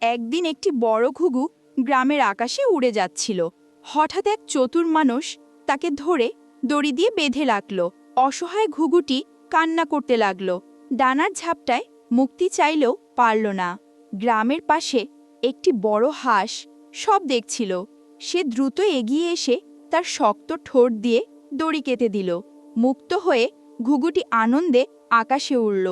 একদিন একটি বড় ঘুঘু গ্রামের আকাশে উড়ে যাচ্ছিল। হঠাৎ এক চতুর মানুষ তাকে ধরে দড়ি দিয়ে বেঁধে রাখল। অসহায় ঘুঘুটি কান্না করতে লাগলো। ডানার ঝাপটায় মুক্তি চাইলেও পারল না। গ্রামের পাশে একটি বড় হাঁস সব দেখছিল। সে দ্রুত এগিয়ে এসে তার শক্ত ঠোঁট দিয়ে দড়ি কেটে দিল। মুক্ত হয়ে ঘুঘুটি আনন্দে আকাশে উড়ল।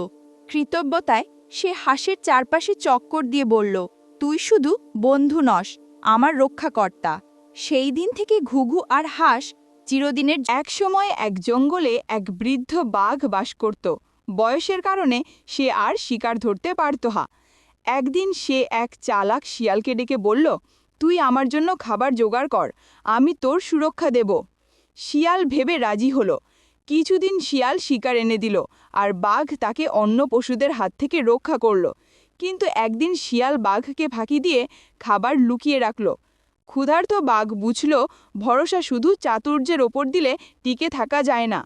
কৃতজ্ঞতায় সে হাঁসের চারপাশে চক্কর দিয়ে বলল, তুই শুধু বন্ধু নস, আমার রক্ষাকর্তা। সেই দিন থেকে ঘুঘু আর হাঁস চিরদিনের। একসময় এক জঙ্গলে এক বৃদ্ধ বাঘ বাস করত। বয়সের কারণে সে আর শিকার ধরতে পারত না। একদিন সে এক চালাক শিয়ালকে ডেকে বলল, তুই আমার জন্য খাবার জোগাড় কর, আমি তোর সুরক্ষা দেব। শিয়াল ভেবে রাজি হলো। কিছুদিন শিয়াল শিকার এনে দিল, আর বাঘ তাকে অন্য পশুদের হাত থেকে রক্ষা করল। কিন্তু একদিন শিয়াল বাঘকে ফাঁকি দিয়ে খাবার লুকিয়ে রাখল। ক্ষুধার্ত বাঘ বুঝল ভরসা শুধু চাতুর্যের ওপর দিলে টিকে থাকা যায় না।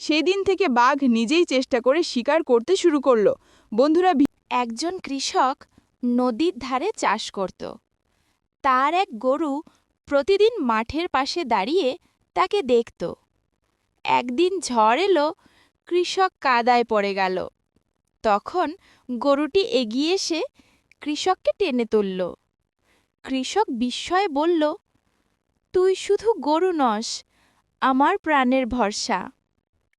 সেদিন থেকে বাঘ নিজেই চেষ্টা করে শিকার করতে শুরু করল। বন্ধুরা, একজন কৃষক নদীর ধারে চাষ করত। তার এক গরু প্রতিদিন মাঠের পাশে দাঁড়িয়ে তাকে দেখত। একদিন ঝড় এলো, কৃষক কাদায় পড়ে গেল। তখন গরুটি এগিয়ে এসে কৃষককে টেনে তুলল। কৃষক বিস্ময়ে বলল, তুই শুধু গরু নস, আমার প্রাণের ভরসা।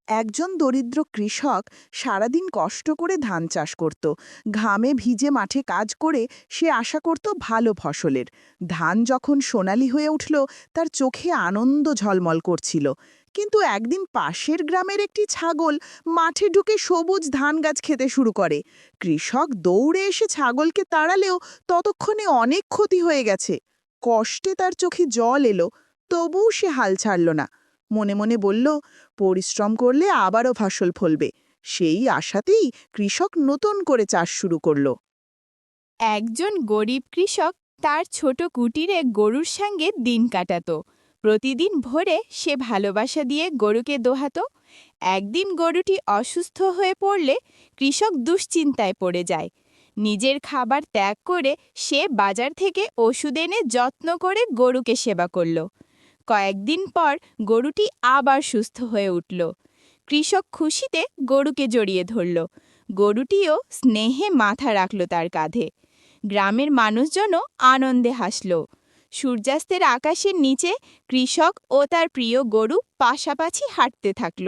একজন দরিদ্র কৃষক সারাদিন কষ্ট করে ধান চাষ করত। ঘামে ভিজে মাঠে কাজ করে সে আশা করত ভালো ফসলের। ধান যখন সোনালি হয়ে উঠল, তার চোখে আনন্দ ঝলমল করছিল। কিন্তু একদিন পাশের গ্রামের একটি ছাগল মাঠে ঢুকে সবুজ ধান গাছ খেতে শুরু করে। কৃষক দৌড়ে এসে ছাগলকে তাড়ালেও ততক্ষণে অনেক ক্ষতি হয়ে গেছে। কষ্টে তার চোখে জল এলো, তবুও সে হাল ছাড়ল না। মনে মনে বলল, পরিশ্রম করলে আবারও ফসল ফলবে। সেই আশাতেই কৃষক নতুন করে চাষ শুরু করল। একজন গরিব কৃষক তার ছোট কুটিরে গরুর সঙ্গে দিন কাটাত। প্রতিদিন ভোরে সে ভালোবাসা দিয়ে গরুকে দোহাতো। একদিন গরুটি অসুস্থ হয়ে পড়লে কৃষক দুশ্চিন্তায় পড়ে যায়। নিজের খাবার ত্যাগ করে সে বাজার থেকে ওষুধ এনে যত্ন করে গরুকে সেবা করল। কয়েকদিন পর গরুটি আবার সুস্থ হয়ে উঠল। কৃষক খুশিতে গরুকে জড়িয়ে ধরল। গরুটিও স্নেহে মাথা রাখল তার কাঁধে। গ্রামের মানুষজনও আনন্দে হাসল। সূর্যাস্তের আকাশের নিচে কৃষক ও তার প্রিয় গরু পাশাপাশি হাঁটতে থাকল।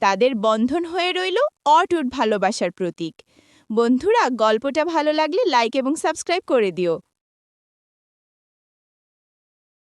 তাদের বন্ধন হয়ে রইল অটুট ভালোবাসার প্রতীক। বন্ধুরা, গল্পটা ভালো লাগলে লাইক এবং সাবস্ক্রাইব করে দিও।